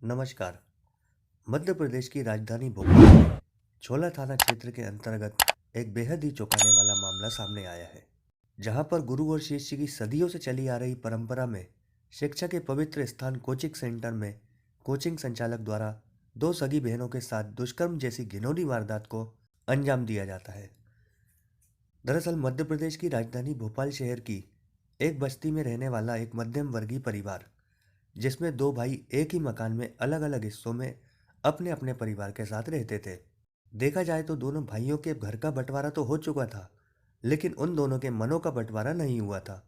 नमस्कार। मध्य प्रदेश की राजधानी भोपाल में छोला थाना क्षेत्र के अंतर्गत एक बेहद ही चौंकाने वाला मामला सामने आया है, जहां पर गुरु और शिष्य की सदियों से चली आ रही परंपरा में शिक्षा के पवित्र स्थान कोचिंग सेंटर में कोचिंग संचालक द्वारा दो सगी बहनों के साथ दुष्कर्म जैसी घिनौनी वारदात को अंजाम दिया जाता है। दरअसल मध्य प्रदेश की राजधानी भोपाल शहर की एक बस्ती में रहने वाला एक मध्यम वर्गीय परिवार, जिसमें दो भाई एक ही मकान में अलग अलग हिस्सों में अपने अपने परिवार के साथ रहते थे। देखा जाए तो दोनों भाइयों के घर का बंटवारा तो हो चुका था, लेकिन उन दोनों के मनों का बंटवारा नहीं हुआ था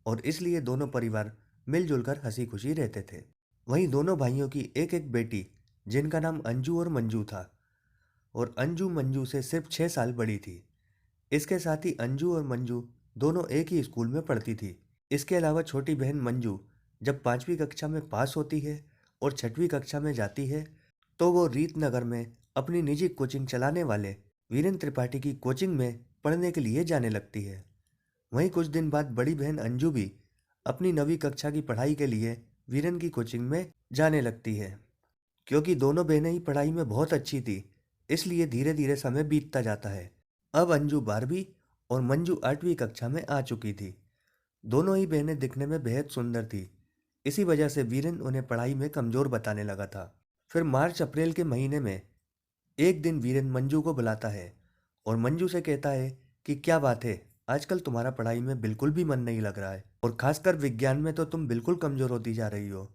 और इसलिए दोनों परिवार मिलजुल कर हंसी खुशी रहते थे। वहीं दोनों भाइयों की एक एक बेटी, जिनका नाम अंजू और मंजू था, और अंजू मंजू से सिर्फ 6 साल बड़ी थी। इसके साथ ही अंजू और मंजू दोनों एक ही स्कूल में पढ़ती थी। इसके अलावा छोटी बहन मंजू जब 5वीं कक्षा में पास होती है और 6वीं कक्षा में जाती है, तो वो रीतनगर में अपनी निजी कोचिंग चलाने वाले वीरेंद्र त्रिपाठी की कोचिंग में पढ़ने के लिए जाने लगती है। वहीं कुछ दिन बाद बड़ी बहन अंजू भी अपनी 9वीं कक्षा की पढ़ाई के लिए वीरेंद्र की कोचिंग में जाने लगती है। क्योंकि दोनों बहनें ही पढ़ाई में बहुत अच्छी थी, इसलिए धीरे धीरे समय बीतता जाता है। अब अंजू 12वीं और मंजू 8वीं कक्षा में आ चुकी थी। दोनों ही बहनें दिखने में बेहद सुंदर थी। इसी वजह से वीरेंद्र उन्हें पढ़ाई में कमजोर बताने लगा था। फिर मार्च अप्रैल के महीने में एक दिन वीरेंद्र मंजू को बुलाता है और मंजू से कहता है कि क्या बात है, आजकल तुम्हारा पढ़ाई में बिल्कुल भी मन नहीं लग रहा है और खासकर विज्ञान में तो तुम बिल्कुल कमजोर होती जा रही हो।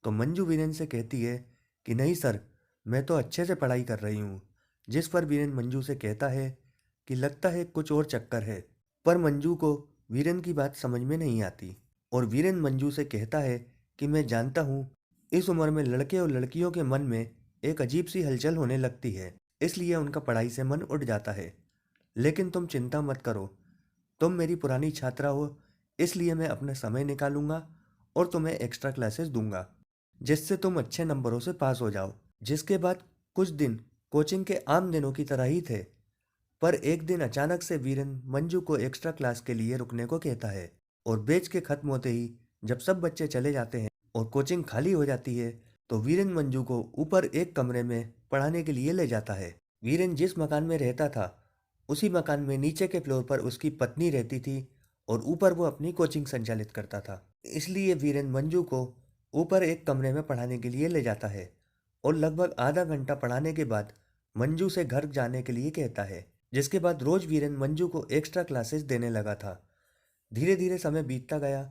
तो मंजू वीरेंद्र से कहती है कि नहीं सर, मैं तो अच्छे से पढ़ाई कर रही हूँ। जिस पर वीरेंद्र मंजू से कहता है कि लगता है कुछ और चक्कर है। पर मंजू को वीरेंद्र की बात समझ में नहीं आती और वीरेंद्र मंजू से कहता है कि मैं जानता हूँ, इस उम्र में लड़के और लड़कियों के मन में एक अजीब सी हलचल होने लगती है, इसलिए उनका पढ़ाई से मन उठ जाता है। लेकिन तुम चिंता मत करो, तुम मेरी पुरानी छात्रा हो, इसलिए मैं अपना समय निकालूंगा और तुम्हें एक्स्ट्रा क्लासेस दूंगा, जिससे तुम अच्छे नंबरों से पास हो जाओ। जिसके बाद कुछ दिन कोचिंग के आम दिनों की तरह ही थे, पर एक दिन अचानक से वीरेंद्र मंजू को एक्स्ट्रा क्लास के लिए रुकने को कहता है और बैच के खत्म होते ही जब सब बच्चे चले जाते हैं और कोचिंग खाली हो जाती है, तो वीरेंद्र मंजू को ऊपर एक कमरे में पढ़ाने के लिए ले जाता है। वीरेंद्र जिस मकान में रहता था, उसी मकान में नीचे के फ्लोर पर उसकी पत्नी रहती थी और ऊपर वो अपनी कोचिंग संचालित करता था। इसलिए वीरेंद्र मंजू को ऊपर एक कमरे में पढ़ाने के लिए ले जाता है और लगभग आधा घंटा पढ़ाने के बाद मंजू से घर जाने के लिए कहता है। जिसके बाद रोज वीरेंद्र मंजू को एक्स्ट्रा क्लासेस देने लगा था। धीरे धीरे समय बीतता गया।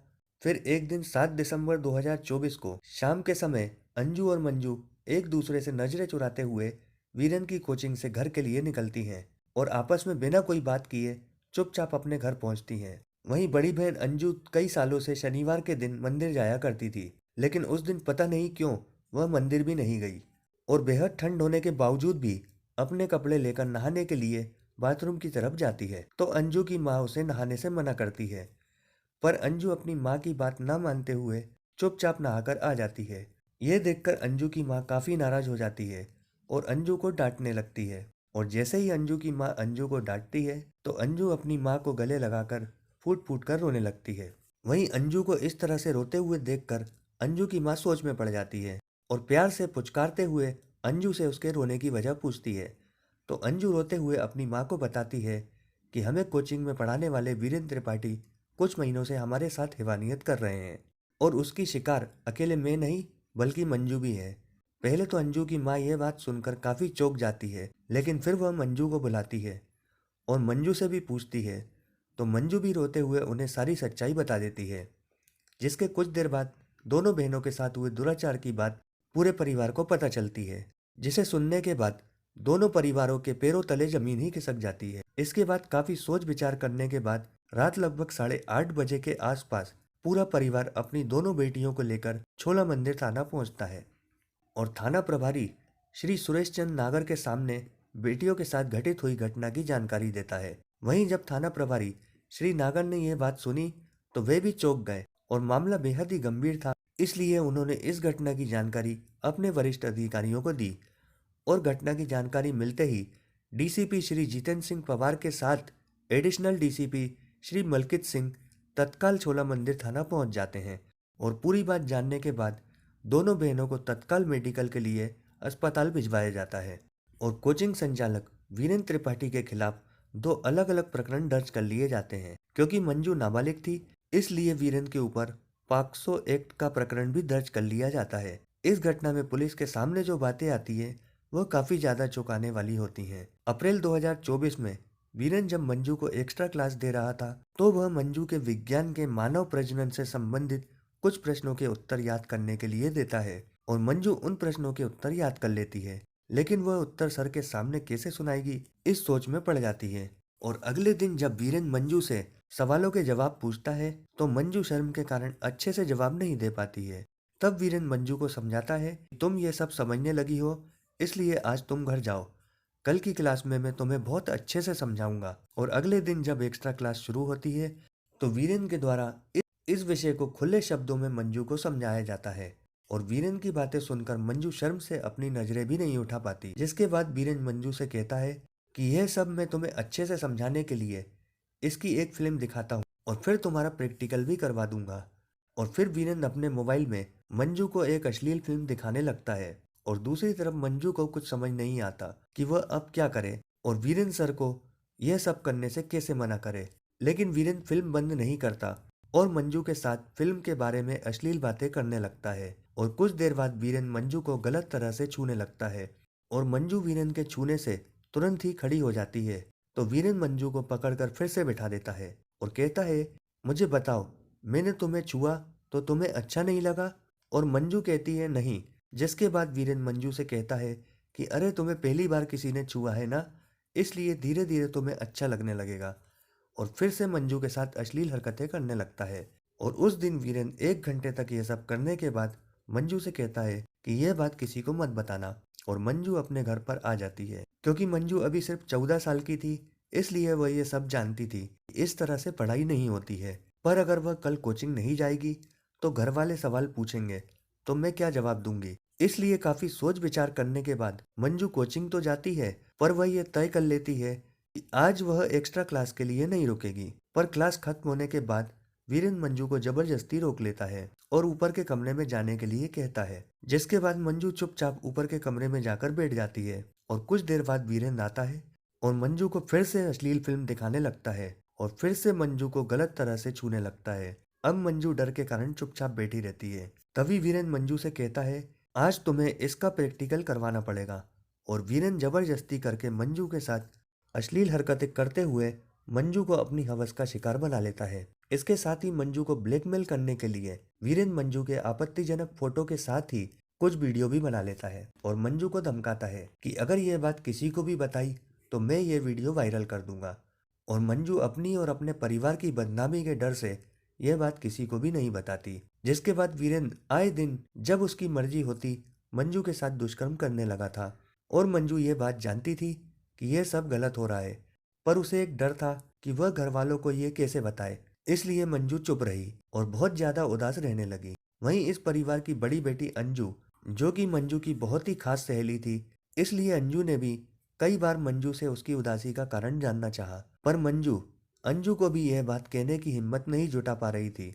फिर एक दिन 7 दिसंबर 2024 को शाम के समय अंजू और मंजू एक दूसरे से नजरें चुराते हुए वीरेंद्र की कोचिंग से घर के लिए निकलती हैं और आपस में बिना कोई बात किए चुपचाप अपने घर पहुंचती हैं। वहीं बड़ी बहन अंजू कई सालों से शनिवार के दिन मंदिर जाया करती थी, लेकिन उस दिन पता नहीं क्यों वह मंदिर भी नहीं गई और बेहद ठंड होने के बावजूद भी अपने कपड़े लेकर नहाने के लिए बाथरूम की तरफ जाती है। तो अंजू की माँ उसे नहाने से मना करती है, पर अंजू अपनी माँ की बात न मानते हुए चुपचाप नहाकर आ जाती है। यह देखकर अंजू की माँ काफी नाराज हो जाती है और अंजू को डांटने लगती है। और जैसे ही अंजू की माँ अंजू को डांटती है, तो अंजू अपनी माँ को गले लगाकर फूट फूट कर रोने लगती है। वहीं अंजू को इस तरह से रोते हुए देखकर अंजू की माँ सोच में पड़ जाती है और प्यार से पुचकारते हुए अंजू से उसके रोने की वजह पूछती है। तो अंजू रोते हुए अपनी माँ को बताती है कि हमें कोचिंग में पढ़ाने वाले वीरेंद्र त्रिपाठी कुछ महीनों से हमारे साथ हैवानियत कर रहे हैं और उसकी शिकार अकेले मैं नहीं बल्कि मंजू भी है। पहले तो अंजू की माँ यह बात सुनकर काफी चौंक जाती है, लेकिन फिर वह मंजू को बुलाती है और मंजू से भी पूछती है। तो मंजू भी रोते हुए उन्हें सारी सच्चाई बता देती है। जिसके कुछ देर बाद दोनों बहनों के साथ हुए दुराचार की बात पूरे परिवार को पता चलती है, जिसे सुनने के बाद दोनों परिवारों के पैरों तले जमीन ही खिसक जाती है। इसके बाद काफी सोच विचार करने के बाद रात लगभग 8:30 बजे के आसपास पूरा परिवार अपनी दोनों बेटियों को लेकर छोला मंदिर थाना पहुंचता है और थाना प्रभारी श्री सुरेश चंद्र नागर के सामने बेटियों के साथ घटित हुई घटना की जानकारी देता है। वहीं जब थाना प्रभारी श्री नागर ने यह बात सुनी, तो वे भी चौंक गए और मामला बेहद ही गंभीर था, इसलिए उन्होंने इस घटना की जानकारी अपने वरिष्ठ अधिकारियों को दी और घटना की जानकारी मिलते ही डीसीपी श्री जितेंद्र सिंह पवार के साथ एडिशनल डीसीपी श्री मलकित सिंह तत्काल छोला मंदिर थाना पहुंच जाते हैं और पूरी बात जानने के बाद दोनों बहनों को तत्काल मेडिकल के लिए अस्पताल भिजवाया जाता है और कोचिंग संचालक वीरेंद्र त्रिपाठी के खिलाफ दो अलग अलग प्रकरण दर्ज कर लिए जाते हैं। क्योंकि मंजू नाबालिग थी, इसलिए वीरेंद्र के ऊपर पॉक्सो एक्ट का प्रकरण भी दर्ज कर लिया जाता है। इस घटना में पुलिस के सामने जो बातें आती है वह काफी ज्यादा चौंकाने वाली होती हैं। अप्रैल 2024 में वीरेंद्र जब मंजू को एक्स्ट्रा क्लास दे रहा था तो वह मंजू के विज्ञान के मानव प्रजनन से संबंधित कुछ प्रश्नों के उत्तर याद करने के लिए देता है और मंजू उन प्रश्नों के उत्तर याद कर लेती है, लेकिन वह उत्तर सर के सामने कैसे सुनाएगी इस सोच में पड़ जाती है। और अगले दिन जब वीरेंद्र मंजू से सवालों के जवाब पूछता है तो मंजू शर्म के कारण अच्छे से जवाब नहीं दे पाती है। तब वीरेंद्र मंजू को समझाता है कि तुम ये सब समझने लगी हो, इसलिए आज तुम घर जाओ, कल की क्लास में मैं तुम्हें बहुत अच्छे से समझाऊंगा। और अगले दिन जब एक्स्ट्रा क्लास शुरू होती है तो वीरेंद्र के द्वारा इस विषय को खुले शब्दों में मंजू को समझाया जाता है और वीरेंद्र की बातें सुनकर मंजू शर्म से अपनी नजरें भी नहीं उठा पाती। जिसके बाद वीरेंद्र मंजू से कहता है कि यह सब मैं तुम्हें अच्छे से समझाने के लिए इसकी एक फिल्म दिखाता हूँ और फिर तुम्हारा प्रैक्टिकल भी करवा दूंगा। और फिर वीरेंद्र अपने मोबाइल में मंजू को एक अश्लील फिल्म दिखाने लगता है और दूसरी तरफ मंजू को कुछ समझ नहीं आता कि वह अब क्या करे और वीरेंद्र सर को यह सब करने से कैसे मना करे। लेकिन वीरेंद्र फिल्म बंद नहीं करता और मंजू के साथ फिल्म के बारे में अश्लील बातें करने लगता है और कुछ देर बाद वीरेंद्र मंजू को गलत तरह से छूने लगता है और मंजू वीरेंद्र के छूने से तुरंत ही खड़ी हो जाती है। तो वीरेंद्र मंजू को पकड़कर फिर से बिठा देता है और कहता है, मुझे बताओ, मैंने तुम्हें छुआ तो तुम्हें अच्छा नहीं लगा? और मंजू कहती है नहीं। जिसके बाद वीरेंद्र मंजू से कहता है कि अरे तुम्हें पहली बार किसी ने छुआ है ना, इसलिए धीरे धीरे तुम्हें अच्छा लगने लगेगा। और फिर से मंजू के साथ अश्लील हरकतें करने लगता है और उस दिन वीरेंद्र 1 घंटे तक ये सब करने के बाद मंजू से कहता है कि यह बात किसी को मत बताना और मंजू अपने घर पर आ जाती है। क्योंकि मंजू अभी सिर्फ 14 साल की थी, इसलिए वह ये सब जानती थी, इस तरह से पढ़ाई नहीं होती है। पर अगर वह कल कोचिंग नहीं जाएगी तो घर वाले सवाल पूछेंगे तो मैं क्या जवाब दूंगी। इसलिए काफी सोच विचार करने के बाद मंजू कोचिंग तो जाती है, पर वह ये तय कर लेती है कि आज वह एक्स्ट्रा क्लास के लिए नहीं रुकेगी। पर क्लास खत्म होने के बाद वीरेंद्र मंजू को जबरदस्ती रोक लेता है और ऊपर के कमरे में जाने के लिए कहता है। जिसके बाद मंजू चुपचाप ऊपर के कमरे में जाकर बैठ जाती है और कुछ देर बाद वीरेंद्र आता है और मंजू को फिर से अश्लील फिल्म दिखाने लगता है और फिर से मंजू को गलत तरह से छूने लगता है। अब मंजू डर के कारण चुपचाप बैठी रहती है। तभी वीरेंद्र मंजू से कहता है, आज तुम्हें इसका प्रैक्टिकल करवाना पड़ेगा। और वीरेंद्र जबरदस्ती करके मंजू के साथ अश्लील हरकतें करते हुए मंजू को अपनी हवस का शिकार बना लेता है। इसके साथ ही मंजू को ब्लैकमेल करने के लिए वीरेंद्र मंजू के आपत्तिजनक फोटो के साथ ही कुछ वीडियो भी बना लेता है और मंजू को धमकाता है कि अगर यह बात किसी को भी बताई तो मैं ये वीडियो वायरल कर दूंगा। और मंजू अपनी और अपने परिवार की बदनामी के डर से यह बात किसी को भी नहीं बताती। जिसके बाद वीरेंद्र आए दिन जब उसकी मर्जी होती मंजू के साथ दुष्कर्म करने लगा था और मंजू ये बात जानती थी कि यह सब गलत हो रहा है, पर उसे एक डर था कि वह घर वालों को ये कैसे बताए। इसलिए मंजू चुप रही और बहुत ज्यादा उदास रहने लगी। वहीं इस परिवार की बड़ी बेटी अंजू, जो कि मंजू की बहुत ही खास सहेली थी, इसलिए अंजू ने भी कई बार मंजू से उसकी उदासी का कारण जानना चाहा, पर मंजू अंजू को भी यह बात कहने की हिम्मत नहीं जुटा पा रही थी।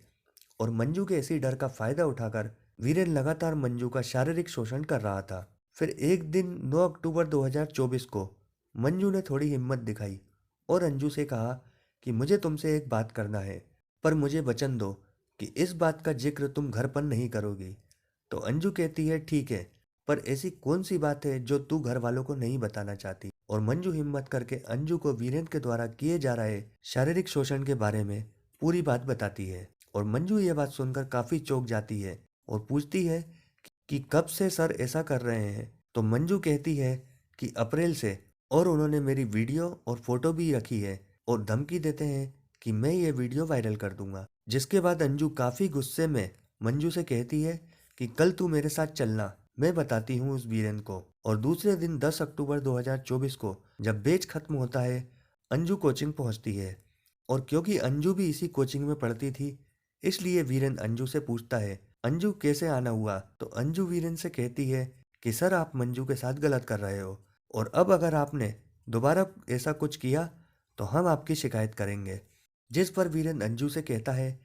और मंजू के इसी डर का फायदा उठाकर वीरेन लगातार मंजू का शारीरिक शोषण कर रहा था। फिर एक दिन 9 अक्टूबर 2024 को मंजू ने थोड़ी हिम्मत दिखाई और अंजू से कहा कि मुझे तुमसे एक बात करना है, पर मुझे वचन दो कि इस बात का जिक्र तुम घर पर नहीं करोगी। तो अंजू कहती है, ठीक है, पर ऐसी कौन सी बात है जो तू घर वालों को नहीं बताना चाहती। और मंजू हिम्मत करके अंजू को वीरेंद्र के द्वारा किए जा रहे शारीरिक शोषण के बारे में पूरी बात बताती है। और मंजू ये बात सुनकर काफी चौंक जाती है और पूछती है कि कब से सर ऐसा कर रहे हैं। तो मंजू कहती है कि अप्रैल से, और उन्होंने मेरी वीडियो और फोटो भी रखी है और धमकी देते हैं कि मैं ये वीडियो वायरल कर दूंगा। जिसके बाद अंजू काफी गुस्से में मंजू से कहती है कि कल तू मेरे साथ चलना, मैं बताती हूँ उस वीरेंद्र को। और दूसरे दिन 10 अक्टूबर 2024 को जब बैच खत्म होता है, अंजू कोचिंग पहुंचती है। और क्योंकि अंजू भी इसी कोचिंग में पढ़ती थी, इसलिए वीरेंद्र अंजू से पूछता है, अंजू कैसे आना हुआ। तो अंजू वीरेंद्र से कहती है कि सर आप मंजू के साथ गलत कर रहे हो और अब अगर आपने दोबारा ऐसा कुछ किया तो हम आपकी शिकायत करेंगे। जिस पर वीरेंद्र अंजू से कहता है,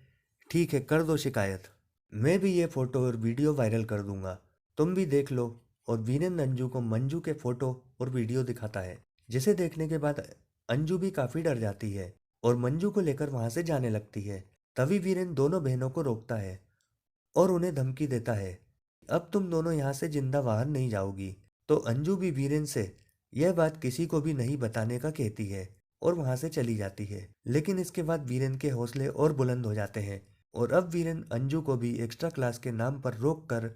ठीक है, कर दो शिकायत। मैं भी ये फोटो और वीडियो वायरल कर दूंगा, तुम भी देख लो। और वीरेंद्र अंजू को मंजू के फोटो और वीडियो दिखाता है, जिसे देखने के बाद अंजू भी काफी डर जाती है और मंजू को लेकर वहां से जाने लगती है। तभी वीरेंद्र दोनों बहनों को रोकता है और उन्हें धमकी देता है, अब तुम दोनों यहाँ से जिंदा बाहर नहीं जाओगी। तो अंजू भी वीरेंद्र से यह बात किसी को भी नहीं बताने का कहती है और वहां से चली जाती है। लेकिन इसके बाद वीरेंद्र के हौसले और बुलंद हो जाते हैं और अब वीरेंद्र अंजू को भी एक्स्ट्रा क्लास के नाम पर रोक कर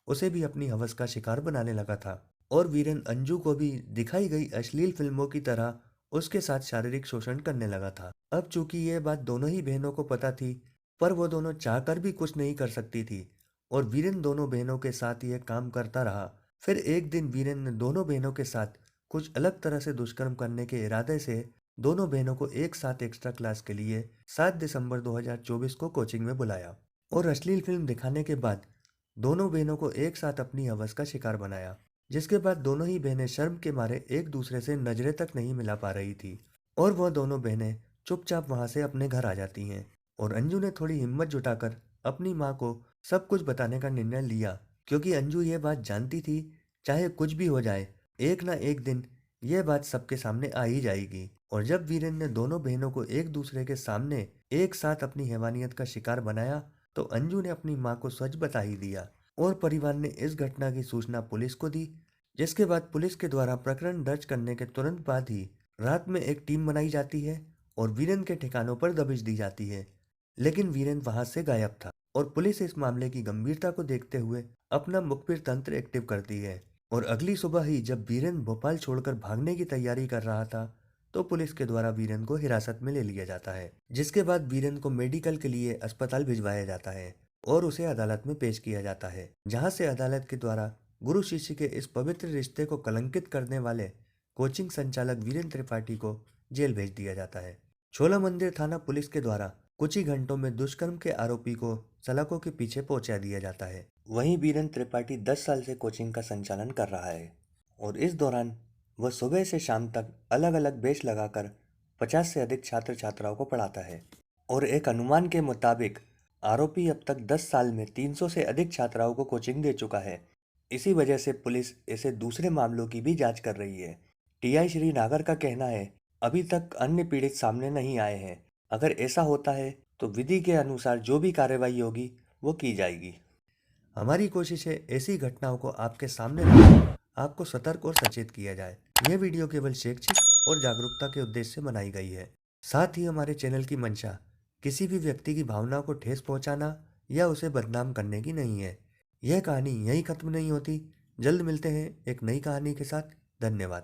उसे भी अपनी हवस का शिकार बनाने लगा था। और वीरेंद्र अंजू को भी दिखाई गई अश्लील फिल्मों की तरह उसके साथ शारीरिक शोषण करने लगा था। अब चूंकि यह बात दोनों ही बहनों को पता थी, पर वो दोनों चाहकर भी कुछ नहीं कर सकती थी और वीरेंद्र दोनों बहनों के साथ यह काम करता रहा। फिर एक दिन वीरेंद्र ने दोनों बहनों के साथ कुछ अलग तरह से दुष्कर्म करने के इरादे से दोनों बहनों को एक साथ एक्स्ट्रा क्लास के लिए 7 दिसंबर 2024 को कोचिंग में बुलाया और अश्लील फिल्म दिखाने के बाद दोनों बहनों को एक साथ अपनी हवस का शिकार बनाया, जिसके बाद दोनों ही बहनें शर्म के मारे एक दूसरे से नजरें तक नहीं मिला पा रही थी और वह दोनों बहनें चुपचाप वहां से अपने घर आ जाती हैं। और अंजू ने थोड़ी हिम्मत जुटाकर अपनी माँ को सब कुछ बताने का निर्णय लिया, क्योंकि अंजू ये बात जानती थी चाहे कुछ भी हो जाए, एक ना एक दिन यह बात सबके सामने आ ही जाएगी। और जब वीरेन ने दोनों बहनों को एक दूसरे के सामने एक साथ अपनी हैवानियत का शिकार बनाया, तो अंजू ने अपनी माँ को सच बता ही दिया और परिवार ने इस घटना की सूचना पुलिस को दी, जिसके बाद पुलिस के द्वारा प्रकरण दर्ज करने के तुरंत बाद ही रात में एक टीम बनाई जाती है और वीरेंद्र के ठिकानों पर दबिश दी जाती है। लेकिन वीरेंद्र वहां से गायब था और पुलिस इस मामले की गंभीरता को देखते हुए अपना मुखबिर तंत्र एक्टिव करती है। और अगली सुबह ही जब वीरेंद्र भोपाल छोड़कर भागने की तैयारी कर रहा था, तो पुलिस के द्वारा वीरेंद्र को हिरासत में ले लिया जाता है, जिसके बाद वीरेंद्र को मेडिकल के लिए अस्पताल भिजवाया जाता है और उसे अदालत में पेश किया जाता है, जहां से अदालत के द्वारा गुरु शिष्य के इस पवित्र रिश्ते को कलंकित करने वाले कोचिंग संचालक वीरेंद्र त्रिपाठी को जेल भेज दिया जाता है। छोला मंदिर थाना पुलिस के द्वारा कुछ ही घंटों में दुष्कर्म के आरोपी को सलाखों के पीछे पहुंचा दिया जाता है। वहीं वीरेंद्र त्रिपाठी 10 साल से कोचिंग का संचालन कर रहा है और इस दौरान वह सुबह से शाम तक अलग अलग बैच लगाकर 50 से अधिक छात्र छात्राओं को पढ़ाता है। और एक अनुमान के मुताबिक आरोपी अब तक 10 साल में 300 से अधिक छात्राओं को कोचिंग दे चुका है। इसी वजह से पुलिस इसे दूसरे मामलों की भी जांच कर रही है। टीआई श्री नागर का कहना है, अभी तक अन्य पीड़ित सामने नहीं आए हैं। अगर ऐसा होता है तो विधि के अनुसार जो भी कार्रवाई होगी वो की जाएगी। हमारी कोशिश है ऐसी घटनाओं को आपके सामने रखकर आपको सतर्क और सचेत किया जाए। यह वीडियो केवल शैक्षिक और जागरूकता के उद्देश्य से बनाई गई है। साथ ही हमारे चैनल की मंशा किसी भी व्यक्ति की भावनाओं को ठेस पहुंचाना या उसे बदनाम करने की नहीं है। यह कहानी यहीं खत्म नहीं होती। जल्द मिलते हैं एक नई कहानी के साथ। धन्यवाद।